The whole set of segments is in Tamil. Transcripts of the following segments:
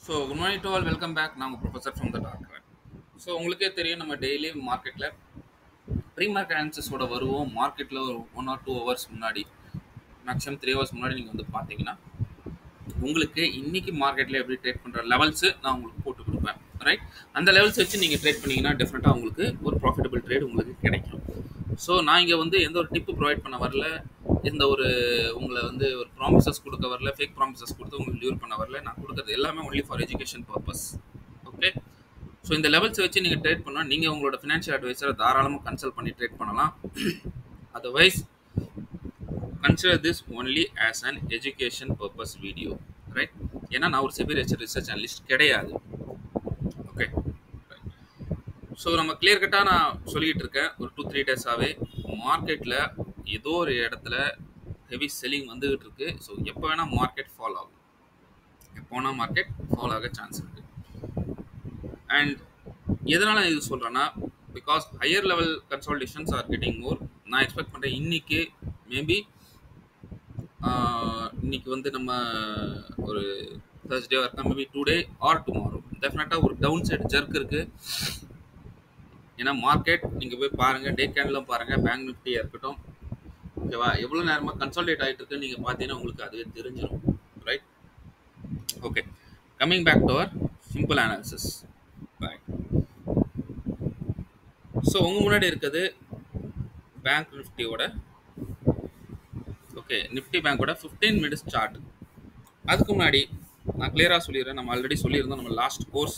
So good morning to all, welcome back. நான் உங்கள் professor from the dark web. So உங்களுக்கே தெரியும், நம்ம டெய்லி மார்க்கெட்டில் ப்ரீ மார்க்கெட் அனாலிசிஸோட வருவோம். மார்க்கெட்டில் ஒரு 1 or 2 hours முன்னாடி, மேக்ஸிமம் 3 hours முன்னாடி நீங்கள் வந்து பார்த்தீங்கன்னா உங்களுக்கு இன்னைக்கு மார்க்கெட்டில் எப்படி ட்ரேட் பண்ணுற லெவல்ஸு நான் உங்களுக்கு போட்டு கொடுப்பேன். ரைட், அந்த லெவல்ஸ் வச்சு நீங்கள் ட்ரேட் பண்ணிங்கன்னா டெஃபினட்டாக உங்களுக்கு ஒரு ப்ராஃபிட்டபிள் ட்ரேட் உங்களுக்கு கிடைக்கும். ஸோ நான் இங்கே வந்து எந்த ஒரு டிப்பு ப்ரொவைட் பண்ண வரல, எந்த ஒரு உங்களை வந்து ஒரு ப்ராமிசஸ் கொடுக்க வரல, ஃபேக் ப்ராமிசஸ் கொடுத்து உங்களுக்கு லியூர் பண்ண வரல. நான் கொடுக்குறது எல்லாமே only for education purpose. Okay, so இந்த லெவல்ஸை வச்சு நீங்கள் ட்ரேட் பண்ணால் நீங்கள் உங்களோட ஃபினான்ஷியல் அட்வைசரை தாராளமாக கன்சல்ட் பண்ணி ட்ரேட் பண்ணலாம். Otherwise consider this only as an education purpose video. Right, ஏன்னா நான் ஒரு செபி ரிசர்ச் அனலிஸ்ட் கிடையாது. ஓகே, ஸோ நம்ம கிளியர் கட்டாக நான் சொல்லிகிட்டு இருக்கேன் ஒரு 2-3 டேஸாகவே. மார்க்கெட்டில் ஏதோ ஒரு இடத்துல ஹெவி செல்லிங் வந்துகிட்டு இருக்கு. ஸோ எப்போ வேணால் மார்க்கெட் ஃபால் ஆகும், எப்போனா மார்க்கெட் ஃபால் ஆக சான்ஸ் இருக்கு. அண்ட் எதனால் இது சொல்கிறேன்னா, because higher level consultations are getting more. நான் எக்ஸ்பெக்ட் பண்ணுறேன் இன்னைக்கு மேபி இன்னைக்கு வந்து நம்ம ஒரு Thursday இருக்கா, மேபி டுடே ஆர் டுமாரோ டெஃபினட்டாக ஒரு டவுன் சைடு ஜர்க் இருக்குது. ஏன்னா மார்க்கெட் நீங்கள் போய் பாருங்கள், டே கேண்டிலும் பாருங்கள், பேங்க் நிஃப்டியாக இருக்கட்டும், ஓகேவா, எவ்வளோ நேரமாக கன்சால்டேட் ஆகிட்டு இருக்குன்னு நீங்கள் பார்த்தீங்கன்னா உங்களுக்கு அதுவே தெரிஞ்சிடும். Right, okay, coming back to our simple analysis. Right, so உங்கள் முன்னாடி இருக்குது பேங்க் நிஃப்டியோட, ஓகே, நிஃப்டி பேங்கோட 15 minutes சார்ட். அதுக்கு முன்னாடி நான் கிளியராக சொல்லிடுறேன், நம்ம ஆல்ரெடி சொல்லியிருந்தோம் நம்ம லாஸ்ட் கோர்ஸ்.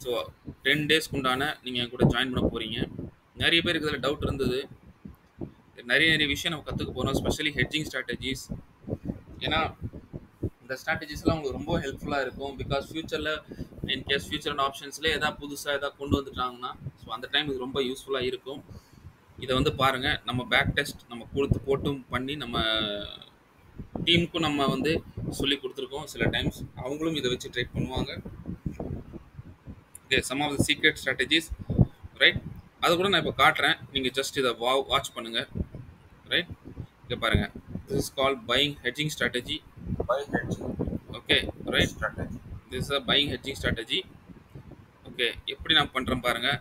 ஸோ 10 days உண்டான நீங்கள் என் கூட ஜாயின் பண்ண போகிறீங்க. நிறைய பேருக்கு இதில் டவுட் இருந்தது. நிறைய விஷயம் நம்ம கற்றுக்க போகிறோம், ஸ்பெஷலி ஹெட்ஜிங் ஸ்ட்ராட்டஜிஸ். ஏன்னா இந்த ஸ்ட்ராட்டஜிஸ்லாம் உங்களுக்கு ரொம்ப ஹெல்ப்ஃபுல்லாக இருக்கும். பிகாஸ் ஃபியூச்சரில் இன்கேஸ் ஃபியூச்சர் அண்ட் ஆப்ஷன்ஸில் எதாவது புதுசாக எதாவது கொண்டு வந்துட்டாங்கன்னா ஸோ அந்த டைம் இது ரொம்ப யூஸ்ஃபுல்லாக இருக்கும். இதை வந்து பாருங்கள், நம்ம பேக் டெஸ்ட் நம்ம கொடுத்து போட்டும் பண்ணி நம்ம டீமுக்கும் நம்ம வந்து சொல்லி கொடுத்துருக்கோம். சில டைம்ஸ் அவங்களும் இதை வச்சு ட்ரேட் பண்ணுவாங்க. Okay, some of the secret strategies. Right, அது கூட நான் இப்போ காட்டுறேன், நீங்கள் ஜஸ்ட் இதை வாட்ச் பண்ணுங்கள். ரைட், இங்கே பாருங்கள், this is called buying hedging strategy. Okay, right, this is a buying hedging strategy. Okay, எப்படி நான் பண்ணுறேன் பாருங்கள்.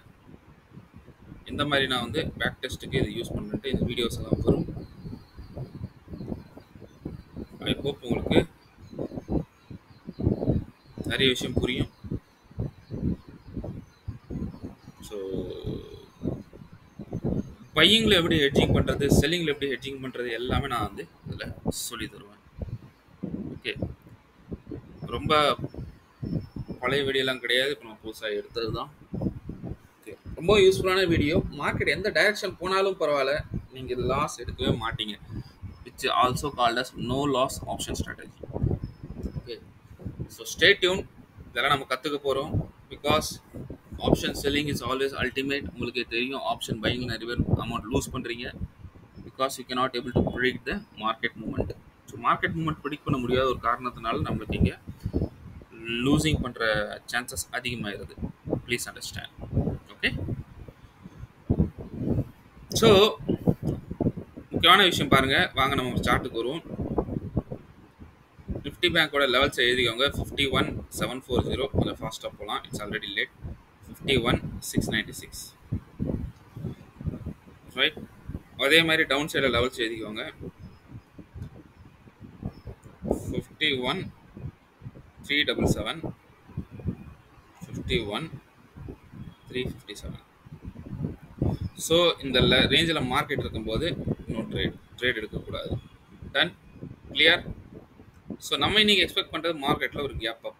இந்த மாதிரி நான் வந்து பேக் டெஸ்ட்டுக்கு இது யூஸ் பண்ணிட்டு இந்த வீடியோஸ் எல்லாம் வரும். ஐ ஹோப் உங்களுக்கு நிறைய விஷயம் புரியும். ஸோ பையிங்கில் எப்படி ஹெட்ஜிங் பண்ணுறது, செல்லிங்கில் எப்படி ஹெட்ஜிங் பண்ணுறது எல்லாமே நான் வந்து இதில் சொல்லி தருவேன். ஓகே, ரொம்ப பழைய வீடியோலாம் கிடையாது, இப்போ நான் புதுசாக எடுத்தது தான். ஓகே, ரொம்ப யூஸ்ஃபுல்லான வீடியோ. மார்க்கெட் எந்த டைரக்ஷன் போனாலும் பரவாயில்ல, நீங்கள் லாஸ் எடுக்கவே மாட்டீங்க. Which also called as no loss option strategy. Okay, so stay tune. இதெல்லாம் நம்ம கற்றுக்க போகிறோம். Because option selling is always ultimate. உங்களுக்கு தெரியும், ஆப்ஷன் பையிங் நிறைய பேர் அமௌண்ட் லூஸ் பண்ணுறீங்க. Because you can not able to predict the market movement. So market movement predict பண்ண முடியாத ஒரு காரணத்தினால நம்மளுக்கு இங்கே லூசிங் பண்ணுற சான்சஸ் அதிகமாகிடுது. Please understand. ஓகே, ஸோ முக்கியமான விஷயம் பாருங்கள், வாங்க நம்ம சார்ட்டுக்கு வருவோம். நிஃப்டி பேங்கோட லெவல்ஸ் எழுதிக்கோங்க. 51,740. கொஞ்சம் ஃபாஸ்ட்டாக போகலாம், இட்ஸ் ஆல்ரெடி லேட். 51,696. ரைட், அதே மாதிரி டவுன் சைடில் லெவல்ஸ் எழுதிக்கோங்க. 51,377, 51,357. ஸோ இந்த ரேஞ்சில் மார்க்கெட் இருக்கும்போது இன்னும் ட்ரேட் எடுக்கக்கூடாது. Ton, clear. ஸோ நம்ம இன்னைக்கு எக்ஸ்பெக்ட் பண்ணுறது மார்க்கெட்டில் ஒரு கேப் அப்.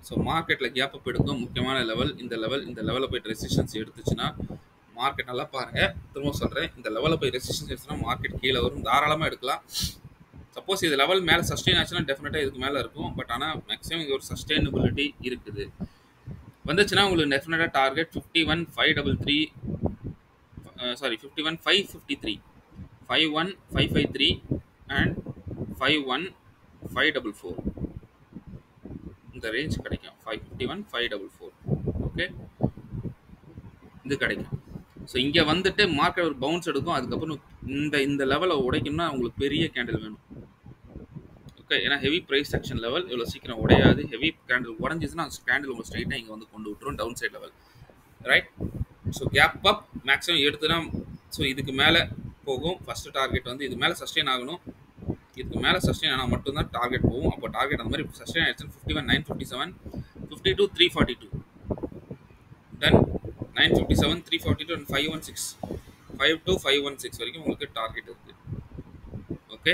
ஸோ மார்க்கெட்டில் கேப் அப் எடுக்கும். முக்கியமான லெவல் இந்த லெவலில் போய் ரெசிஸ்டன்ஸ் எடுத்துச்சுன்னா மார்க்கெட் நல்லா பாருங்கள். திரும்ப சொல்கிறேன், இந்த லெவலில் போய் ரெசிஸ்டன்ஸ் எடுத்துச்சுன்னா மார்க்கெட் கீழே வரும், தாராளமாக எடுக்கலாம். சப்போஸ் இது லெவல் மேலே சஸ்டெயின் ஆச்சுன்னா டெஃபினட்டாக இதுக்கு மேலே இருக்கும். பட் ஆனால் மேக்ஸிமம் இது ஒரு சஸ்டெயினபிலிட்டி இருக்குது. வந்துச்சுன்னா உங்களுக்கு டெஃபினட்டாக டார்கெட் 51,533, சாரி 51,553, 51,553 அண்ட் 51,544. இந்த ரேஞ்ச் கிடைக்கும். 51,544. ஓகே, இது கிடைக்கும். ஸோ இங்கே வந்துட்டு மார்க்கெட் ஒரு பவுன்ஸ் எடுக்கும். அதுக்கப்புறம் இந்த லெவலை உடைக்கணும்னா உங்களுக்கு பெரிய கேண்டில் வேணும். ஓகே, ஏன்னா ஹெவி ப்ரைஸ் செக்ஷன் லெவல் இவ்வளோ சீக்கிரம் உடையாது. ஹெவி கேண்டில் உடஞ்சிச்சுன்னா அந்த கேண்டில் உங்களுக்கு ஸ்ட்ரைட்டாக இங்கே வந்து கொண்டு விட்டுரும் down side level, right? So gap up maximum எடுத்துனா, ஸோ இதுக்கு மேலே போகும். ஃபஸ்ட்டு டார்கெட் வந்து இது மேலே சஸ்டெயின் ஆகணும். இதுக்கு மேலே சஸ்டெயின் ஆனால் மட்டும்தான் டார்கெட் போகும். அப்போ டார்கெட் அந்த மாதிரி சஸ்டெயின் ஆயிடுச்சுன்னா 51,957, 52, 342, தென் 957, 342 அண்ட் 516, 52,516 வரைக்கும் உங்களுக்கு டார்கெட் இருக்குது. ஓகே,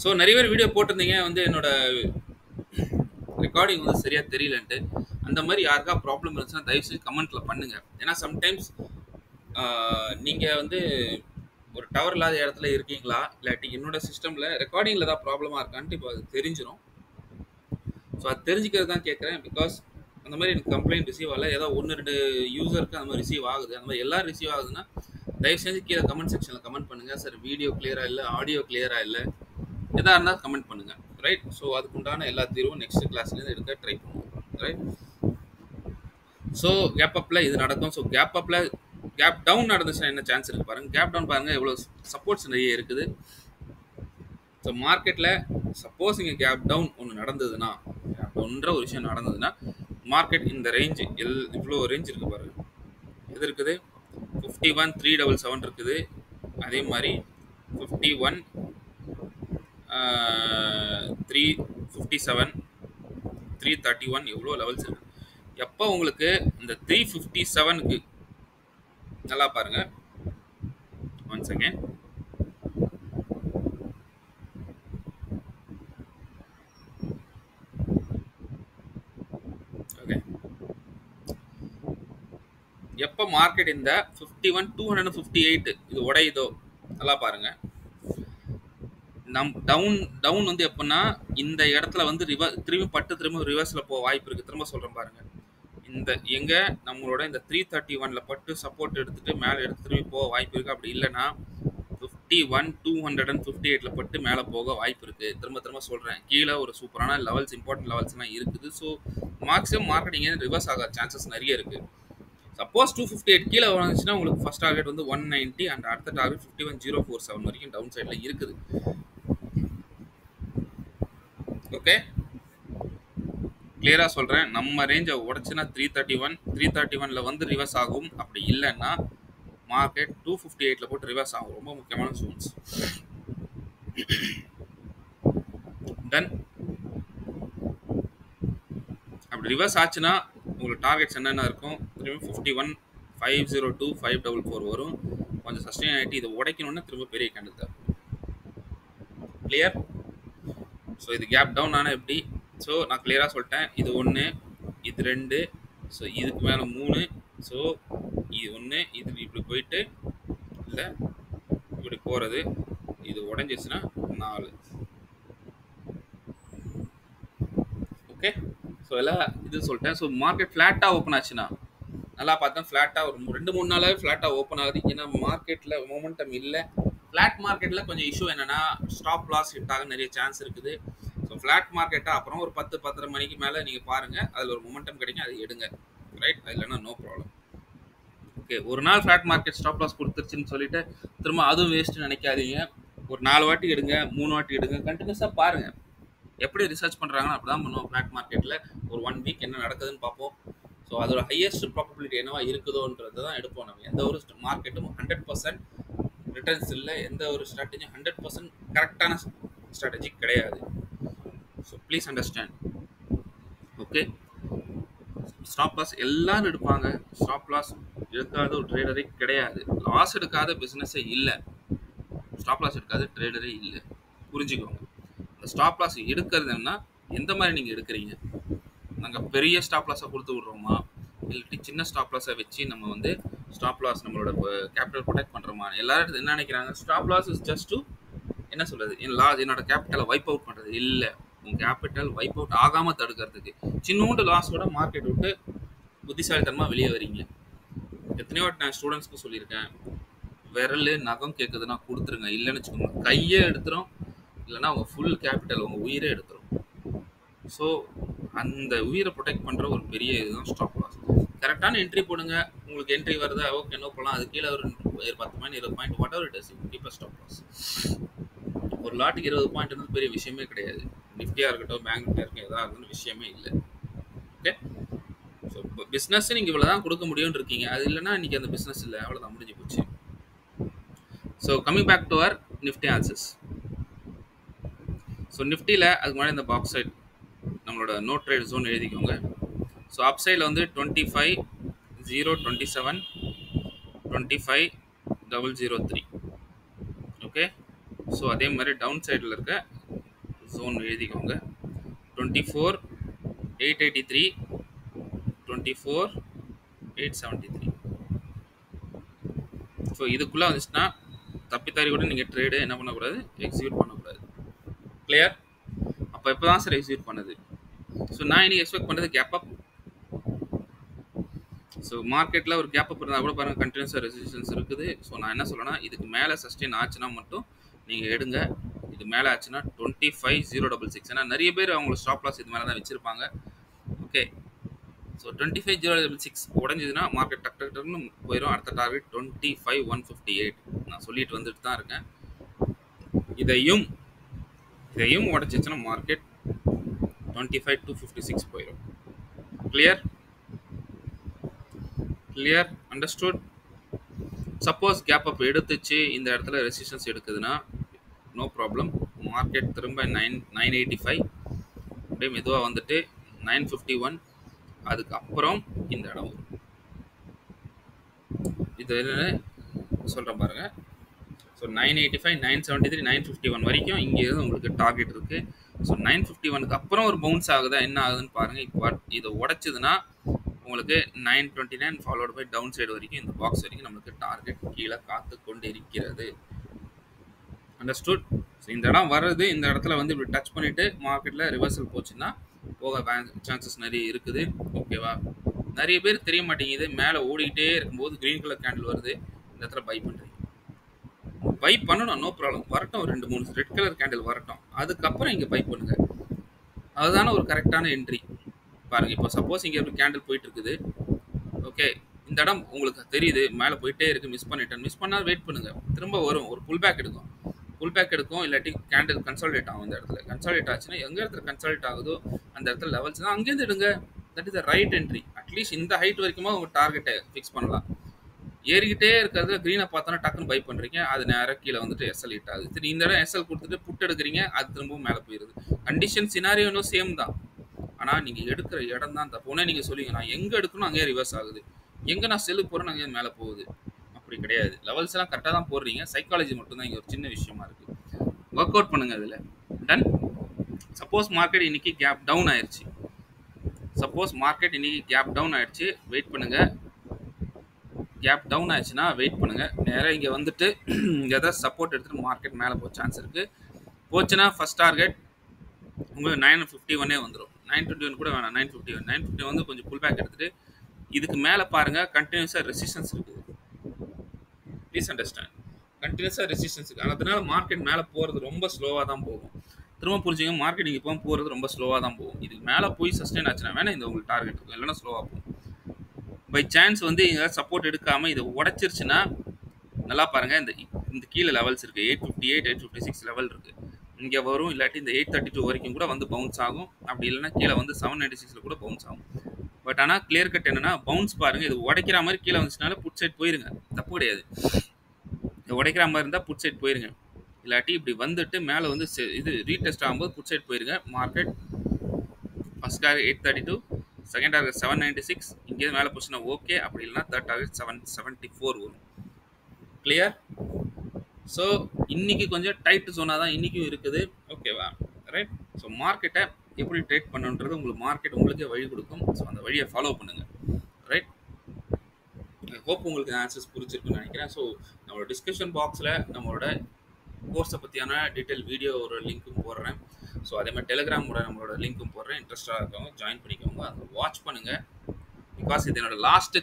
ஸோ நிறைய பேர் வீடியோ போட்டிருந்தீங்க வந்து என்னோட ரெக்கார்டிங் வந்து சரியாக தெரியலன்ட்டு. அந்த மாதிரி யாருக்கா ப்ராப்ளம் இருந்துச்சுன்னா தயவுசெய்து கமெண்ட்டில் பண்ணுங்கள். ஏன்னா சம்டைம்ஸ் நீங்கள் வந்து ஒரு டவர் இல்லாத இடத்துல இருக்கீங்களா, இல்லாட்டி என்னோட சிஸ்டமில் ரெக்கார்டிங்கில் தான் ப்ராப்ளமாக இருக்கான்ட்டு இப்போ அது தெரிஞ்சிடும். ஸோ அது தெரிஞ்சுக்கிறது தான் கேட்குறேன். பிகாஸ் அந்த மாதிரி எனக்கு கம்ப்ளைண்ட் ரிசீவ் ஆகலை. ஏதோ 1-2 யூசருக்கு அந்த மாதிரி ரிசீவ் ஆகுது. அந்த மாதிரி எல்லோரும் ரிசீவ் ஆகுதுன்னா தயவு செஞ்சு கீழே கமெண்ட் செக்ஷனில் கமெண்ட் பண்ணுங்கள். சார் வீடியோ கிளியராக இல்லை, ஆடியோ கிளியராக இல்லை, எதாக இருந்தால் கமெண்ட் பண்ணுங்கள், ரைட்? ஸோ அதுக்குண்டான எல்லா தீர்வும் நெக்ஸ்ட் கிளாஸ்லேருந்து எடுக்க ட்ரை பண்ணுவோம், ரைட்? ஸோ கேப் அப்பில் இது நடக்கும். ஸோ கேப் அப்பில் கேப் டவுன் நடந்துச்சுன்னா என்ன சான்ஸ் இருக்குது பாருங்கள். கேப் டவுன் பாருங்கள் எவ்வளோ சப்போர்ட்ஸ் நிறைய இருக்குது. ஸோ மார்க்கெட்டில் சப்போஸ் இங்கே கேப் டவுன் ஒன்று நடந்ததுன்னா, கேப் டவுன்ற ஒரு விஷயம் நடந்ததுன்னா மார்க்கெட் இந்த ரேஞ்சு இவ்வளோ ரேஞ்ச் இருக்குது பாருங்கள். எது இருக்குது? 51,377 இருக்குது. அதே மாதிரி 51, 357, 331 எவ்வளோ லெவல்ஸ் இருக்குது. எப்போ உங்களுக்கு இந்த 357க்கு நல்லா பாருங்க, ஒன் செகண்ட். ஓகே, எப்போ மார்க்கெட் இந்த 51,258 இது உடையுதோ நல்லா பாருங்க. டவுன் வந்து எப்படின்னா இந்த இடத்துல வந்து திரும்ப ரிவர்ஸில் போக வாய்ப்பு இருக்குது. திரும்ப சொல்கிறேன் பாருங்க, இந்த எங்கே நம்மளோட இந்த 331ல் பட்டு சப்போர்ட் எடுத்துகிட்டு மேலே எடுத்து திரும்பி போக வாய்ப்பு இருக்குது. அப்படி இல்லைன்னா 51,258ல் பட்டு மேலே போக வாய்ப்பு இருக்குது. திரும்ப சொல்கிறேன், கீழே ஒரு சூப்பரான லெவல்ஸ், இம்பார்ட்டன்ட் லெவல்ஸ்லாம் இருக்குது. ஸோ மேக்ஸிமம் மார்க்கெட் இங்கே ரிவர்ஸ் ஆக சான்சஸ் நிறைய இருக்குது. சப்போஸ் 258 கீழே வந்துச்சுன்னா உங்களுக்கு ஃபர்ஸ்ட் டார்கெட் வந்து 190 அண்ட் அடுத்த டார்கெட் 51,047 வரைக்கும் டவுன் சைடில் இருக்குது. ஓகே, கிளியராக சொல்கிறேன், நம்ம ரேஞ்சை உடச்சுன்னா 331ல் வந்து ரிவர்ஸ் ஆகும். அப்படி இல்லைன்னா மார்க்கெட் 258ல் போட்டு ரிவர்ஸ் ஆகும். ரொம்ப முக்கியமான ஜோன்ஸ். தென் அப்படி ரிவர்ஸ் ஆச்சுன்னா உங்களுக்கு டார்கெட்ஸ் என்னென்ன இருக்கும்? 51,502, 544 வரும். கொஞ்சம் சஸ்டெயின் ஆகிட்டு இதை உடைக்கணும்னா திரும்ப பெரிய கேண்டில் தான். கிளியர்? ஸோ இது கேப் டவுன் ஆனால் எப்படி? ஸோ நான் கிளியராக சொல்லிட்டேன், இது 1, இது 2, ஸோ இதுக்கு மேலே 3, ஸோ இது 1, இது இப்படி போயிட்டு இல்லை இப்படி போகிறது, இது உடஞ்சிச்சுன்னா 4. ஓகே, ஸோ எல்லாம் இது சொல்லிட்டேன். ஸோ மார்க்கெட் ஃப்ளாட்டாக ஓப்பன் ஆச்சுன்னா நல்லா பார்த்தேன், ஃப்ளாட்டாக ஒரு 2-3 நாளாகவே ஃப்ளாட்டாக ஓப்பன் ஆகுது. ஏன்னா மார்க்கெட்டில் மொமெண்டம் இல்லை. ஃப்ளாட் மார்க்கெட்டில் கொஞ்சம் இஷ்யூ என்னென்னா ஸ்டாப் லாஸ் ஹிட் ஆக நிறைய சான்ஸ் இருக்குது. ஸோ ஃப்ளாட் மார்க்கெட்டாக அப்புறம் ஒரு 10-10:30 மணிக்கு மேலே நீங்கள் பாருங்கள், அதில் ஒரு மொமெண்டம் கிடைக்கும், அதை எடுங்க, ரைட்? அது இல்லைன்னா நோ ப்ராப்ளம். ஓகே, ஒரு நாள் ஃப்ளாட் மார்க்கெட் ஸ்டாப் லாஸ் கொடுத்துருச்சுன்னு சொல்லிட்டு திரும்ப அதுவும் வேஸ்ட்டு நினைக்காதீங்க. ஒரு 4 வாட்டி எடுங்க, 3 வாட்டி எடுங்க, கண்டினியூஸாக பாருங்கள். எப்படி ரிசர்ச் பண்ணுறாங்கன்னா அப்படி தான் பண்ணுவோம். ஃப்ளாட் மார்க்கெட்டில் ஒரு 1 வீக் என்ன நடக்குதுன்னு பார்ப்போம். ஸோ அதோட ஹையஸ்ட் ப்ராபபிலிட்டி என்னவா இருக்குதோன்றது தான் எடுப்போம். நம்ம எந்த ஒரு மார்க்கெட்டும் 100% ரிட்டர்ன்ஸ் இல்லை, எந்த ஒரு ஸ்ட்ராட்டஜியும் 100% கரெக்டான ஸ்ட்ராட்டஜி கிடையாது. So please understand. Okay, stop loss எல்லாரும் எடுப்பாங்க. ஸ்டாப் லாஸ் எடுக்காத ஒரு ட்ரேடரே கிடையாது. லாஸ் எடுக்காத பிஸ்னஸே இல்லை, ஸ்டாப் லாஸ் எடுக்காத ட்ரேடரே இல்லை, புரிஞ்சுக்கோங்க. இந்த ஸ்டாப் லாஸ் எடுக்கிறதுன்னா எந்த மாதிரி நீங்கள் எடுக்கிறீங்க? நாங்கள் பெரிய ஸ்டாப் லாஸை கொடுத்து விட்றோமா, இல்லாட்டி சின்ன ஸ்டாப் லாஸை வச்சு நம்ம வந்து ஸ்டாப் லாஸ் நம்மளோட கேபிட்டல் ப்ரொடெக்ட் பண்ணுறோமா? எல்லாரும் என்ன நினைக்கிறாங்க, stop loss is just to என்ன சொல்கிறது, என்னோட கேபிட்டலை வைப் அவுட் பண்ணுறது இல்லை. உங்கள் கேபிட்டல் வைப் அவுட் ஆகாமல் தடுக்கிறதுக்கு சின்னோண்டு லாஸோட மார்க்கெட் விட்டு புத்திசாலித்தனமாக வெளியே வரீங்க. எத்தனையோ நான் ஸ்டூடெண்ட்ஸ்க்கு சொல்லியிருக்கேன், விரல் நகம் கேட்குதுன்னா கொடுத்துருங்க, இல்லைன்னு வச்சுக்கோங்க கையே எடுத்துரும், இல்லைன்னா உங்கள் ஃபுல் கேபிட்டல் உங்கள் உயிரே எடுத்துரும். ஸோ அந்த உயிரை ப்ரொடெக்ட் பண்ணுற ஒரு பெரிய இதுதான் ஸ்டாப் லாஸ். கரெக்டான என்ட்ரி போடுங்க, உங்களுக்கு என்ட்ரி வருதா ஓகே நோ போகலாம், அது கீழே ஒரு 10 point 20 point whatever it is, keep a stop loss. ஒரு லாட்டுக்கு 20 பாயிண்ட் பெரிய விஷயமே கிடையாது. நிஃப்டியா இருக்கட்டும், பேங்க் நிஃப்டியா இருக்கட்டும், எதா இருந்தாலும் விஷயமே இல்லை. ஓகே. ஸோ பிஸ்னஸ் நீங்கள் இவ்வளோ தான் கொடுக்க முடியும்னு இருக்கீங்க. அது இல்லைன்னா இன்றைக்கி அந்த பிஸ்னஸ் இல்லை, அவ்வளோதான், முடிஞ்சு போச்சு. So coming back to our Nifty answers. So நிஃப்டியில் அதுக்கு முன்னாடி இந்த பாக்ஸ் சைட் நம்மளோட நோ ட்ரேட் ஜோன் எழுதிக்கோங்க. ஸோ அப் சைடில் வந்து 25,027, 25,003. ஓகே. ஸோ அதே மாதிரி டவுன் சைடில் இருக்க ஜோன் எழுதிக்கோங்க. 24,883, 24,873. ஸோ இதுக்குள்ளே வந்துச்சுன்னா தப்பித்தாரி கூட நீங்கள் ட்ரேடு என்ன பண்ணக்கூடாது, எக்ஸிக்யூட் பண்ணக்கூடாது. கிளியர்? அப்போ எப்போ தான் சார் எக்ஸிக்யூட் பண்ணுது? ஸோ நான் இன்னைக்கு எக்ஸ்பெக்ட் பண்ணுறது கேப் அப். ஸோ மார்க்கெட்டில் ஒரு கேப் அப் இருந்தால் கூட பாருங்கள், கண்டினியூஸாக ரெசிஸ்டன்ஸ் இருக்குது. ஸோ நான் என்ன சொல்கிறேன்னா, இதுக்கு மேலே சஸ்டெயின் ஆச்சுன்னா மட்டும் நீங்கள் எடுங்க. இது மேலே ஆச்சுன்னா 25,066. ஏன்னா நிறைய பேர் அவங்களோட ஸ்டாப் லாஸ் இது மேலே தான் வச்சுருப்பாங்க. ஓகே. ஸோ 25,066 உடஞ்சிதுன்னா மார்க்கெட் டக் டக் டக்னு போயிடும். அடுத்த டார்கெட் 25,158. நான் சொல்லிட்டு வந்துட்டு தான் இருக்கேன். இதையும் உடச்சிச்சுன்னா மார்க்கெட் 25,256 போயிடும். Clear? Clear? Understood? Suppose gap up எடுத்துச்சு, இந்த இடத்துல ரெசிஸ்டன்ஸ் எடுக்குதுன்னா நோ ப்ராப்ளம். மார்க்கெட் திரும்ப 985 அப்படியே மெதுவாக வந்துட்டு 951, அதுக்கப்புறம் இந்த இடம் வரும். இது சொல்கிறேன் பாருங்கள். ஸோ 985, 973, 951 வரைக்கும் இங்கே இருந்து உங்களுக்கு டார்கெட் இருக்குது. ஸோ 951க்கு அப்புறம் ஒரு பவுன்ஸ் ஆகுதா, என்ன ஆகுதுன்னு பாருங்கள். இப்போ இதை உடைச்சதுன்னா உங்களுக்கு 929 ஃபாலோட் பை டவுன் சைடு வரைக்கும், இந்த பாக்ஸ் வரைக்கும் நம்மளுக்கு டார்கெட் கீழே காத்து கொண்டு இருக்கிறது. அண்டர்ஸ்டுட்? ஸோ இந்த இடம் வருது, இந்த இடத்துல வந்து இப்படி டச் பண்ணிவிட்டு மார்க்கெட்டில் ரிவர்சல் போச்சுன்னா போக சான்சஸ் நிறைய இருக்குது. ஓகேவா? நிறைய பேர் தெரிய மாட்டேங்குது. மேலே ஓடிக்கிட்டே இருக்கும்போது க்ரீன் கலர் கேண்டில் வருது, இந்த இடத்துல பை பண்ணுறீங்க. பை பண்ணணும், நோ ப்ராப்ளம். வரட்டும், 2-3 ரெட் கலர் கேண்டில் வரட்டும், அதுக்கப்புறம் இங்கே பை பண்ணுங்கள். அதுதானே ஒரு கரெக்டான என்ட்ரி. பாருங்கள், இப்போ சப்போஸ் இங்கே ஒரு கேண்டில் போயிட்டு இருக்குது. ஓகே, இந்த இடம் உங்களுக்கு தெரியுது மேலே போயிட்டே இருக்குது, மிஸ் பண்ணால் வெயிட் பண்ணுங்கள். திரும்ப வரும், ஒரு புல் பேக் எடுக்கும், இல்லாட்டி கேண்டில் கன்சாலிடேட் ஆகும். இந்த இடத்துல கன்சாலிடேட் ஆச்சுன்னா எங்கே இடத்துல கன்சாலிடேட் ஆகுதோ அந்த இடத்துல லெவல்ஸ் தான், அங்கேருந்து எடுங்க. That is the right entry. At least இந்த ஹைட் வரைக்குமா உங்கள் டார்கெட்டை ஃபிக்ஸ் பண்ணலாம். ஏறிக்கிட்டே இருக்கிறதுல க்ரீனை பார்த்தோன்னா டக்குன்னு பை பண்ணுறீங்க, அது நேராக கீழே வந்துட்டு எஸ்எல் ஹிட் ஆகுது. சரி, இந்த இடம் எஸ்எல் கொடுத்துட்டு புட் எடுக்கிறீங்க, அது திரும்பவும் மேலே போயிடுது. கண்டிஷன் சினாரியோனும் சேம் தான். ஆனால் நீங்கள் எடுக்கிற இடம் தான் தப்பு. உடனே நீங்கள் சொல்லுவீங்க, நான் எங்கே எடுக்கணும் அங்கேயே ரிவர்ஸ் ஆகுது, எங்கே நான் செல்லு போகிறேன்னு அங்கேயே மேலே போகுது. அப்படி கிடையாது. லெவல்ஸ் எல்லாம் கரெக்டாக தான் போடுறீங்க. சைக்காலஜி மட்டும்தான் இங்கே ஒரு சின்ன விஷயமா இருக்குது. ஒர்க் அவுட் பண்ணுங்கள் அதில். டன். சப்போஸ் மார்க்கெட் இன்னைக்கு கேப் டவுன் ஆயிடுச்சு, வெயிட் பண்ணுங்கள். கேப் டவுன் ஆயிடுச்சுன்னா வெயிட் பண்ணுங்கள். நேராக இங்கே வந்துட்டு எதாவது சப்போர்ட் எடுத்துகிட்டு மார்க்கெட் மேலே போக சான்ஸ் இருக்குது. போச்சுன்னா ஃபஸ்ட் டார்கெட் உங்களுக்கு 951 வந்துடும். 921 கூட வேணாம், 951 வந்து கொஞ்சம் புல் பேக் எடுத்துகிட்டு இதுக்கு மேலே பாருங்கள், கண்டினியூஸாக ரெசிஸ்டன்ஸ் இருக்குது. ப்ளீஸ் அண்டர்ஸ்டாண்ட், கண்டினியூஸாக ரெசிஸ்டன்ஸ் இருக்குது. அதனால மார்க்கெட் மேலே போகிறது ரொம்ப ஸ்லோவாக தான் போகும். திரும்ப புரிஞ்சுங்க, மார்க்கெட் இங்கே இப்போ போகிறது ரொம்ப ஸ்லோவாக தான் போகும். இதுக்கு மேலே போய் சஸ்டெயின் ஆச்சுன்னா வேணால் இந்த உங்களுக்கு டார்கெட் இருக்கும், இல்லைன்னா ஸ்லோவாக போகும். பை சான்ஸ் வந்து இங்கே சப்போர்ட் எடுக்காமல் இதை உடச்சிருச்சுன்னா நல்லா பாருங்கள், இந்த கீழே லெவல்ஸ் இருக்குது. 858, 856 லெவல் இருக்குது. இங்கே வரும், இல்லாட்டி இந்த 832 வரைக்கும் கூட வந்து பவுன்ஸ் ஆகும். அப்படி இல்லைன்னா கீழே வந்து 796 கூட பவுன்ஸ் ஆகும். பட் ஆனால் கிளியர் கட் என்னன்னா, பவுன்ஸ் பாருங்கள், இது உடைக்கிற மாதிரி கீழே வந்துச்சுனால புட் சைட் போயிருங்க, தப்பு கிடையாது. இது உடைக்கிற மாதிரி இருந்தால் புட் சைட் போயிருங்க. இல்லாட்டி இப்படி வந்துட்டு மேலே வந்து இது ரீடெஸ்ட் ஆகும்போது புட் சைட் போயிருங்க. Market first target 832, second target 796, இங்கே மேலே போச்சுன்னா ஓகே. அப்படி இல்லைன்னா தேர்ட் டார்கெட் 774 வரும். கிளியர்? ஸோ இன்னைக்கு கொஞ்சம் டைட் ஜோனாக தான் இன்றைக்கும் இருக்குது. ஓகேவா? ரைட். ஸோ மார்க்கெட்டை எப்படி ட்ரேட் பண்ணுன்றது மார்க்கெட் உங்களுக்கே வழி கொடுக்கும். ஸோ அந்த வழியை ஃபாலோ பண்ணுங்கள். ரைட். ஹோப் உங்களுக்கு ஆன்சர்ஸ் புரிஞ்சிருக்குன்னு நினைக்கிறேன். ஸோ நம்மளோட டிஸ்கஷன் பாக்ஸில் நம்மளோட கோர்ஸை பற்றியான டீட்டெயில் வீடியோ ஒரு லிங்க்கும் போடுறேன். ஸோ அதே மாதிரி டெலிகிராமோட நம்மளோட லிங்க்கும் போடுறேன். இன்ட்ரெஸ்டாக இருக்கவங்க ஜாயின் பண்ணிக்கோங்க, அதை வாட்ச் பண்ணுங்கள். பிகாஸ் இது என்னோட லாஸ்ட்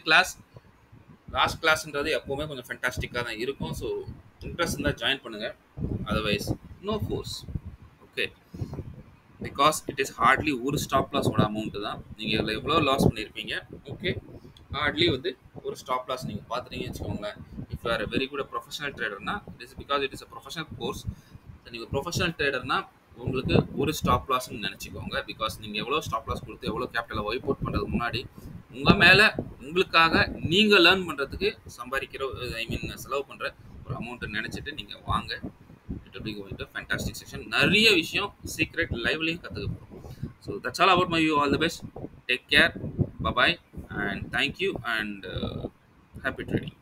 கிளாஸ்ன்றது எப்போவுமே கொஞ்சம் ஃபென்டாஸ்டிக்காக தான் இருக்கும். ஸோ இன்ட்ரெஸ்ட் இருந்தால் ஜாயின் பண்ணுங்கள், otherwise no force. Okay, because it is hardly ஒரு ஸ்டாப் லாஸோட அமௌண்ட்டு தான். நீங்கள் இதில் எவ்வளோ லாஸ் பண்ணியிருப்பீங்க. ஓகே, ஹார்ட்லி வந்து ஒரு ஸ்டாப் லாஸ் நீங்கள் பார்த்துட்டீங்கன்னு வச்சுக்கோங்களேன். If you are very good professional ட்ரேடர்னா it is because it is a professional course. நீங்க ப்ரொஃபஷனல் ட்ரேடர்னா உங்களுக்கு ஒரு ஸ்டாப் லாஸ்ன்னு நினைச்சுக்கோங்க. பிகாஸ் நீங்க எவ்வளவு ஸ்டாப் லாஸ் கொடுத்து எவ்வளவு கேபிட்டலை வைப் அவுட் பண்றதுக்கு முன்னாடி உங்க மேல உங்களுக்காக நீங்க லேர்ன் பண்றதுக்கு சம்பாதிக்கிற ஐ மீன் செலவு பண்ற ஒரு அமௌண்ட் நினைச்சிட்டு நீங்க வாங்க. It will be going to fantastic session. நிறைய விஷயம் சீக்ரெட் லைவ்லயும் கத்துக்க போறோம். So that's all about my view. All the best. Take care. Bye bye and thank you and happy trading.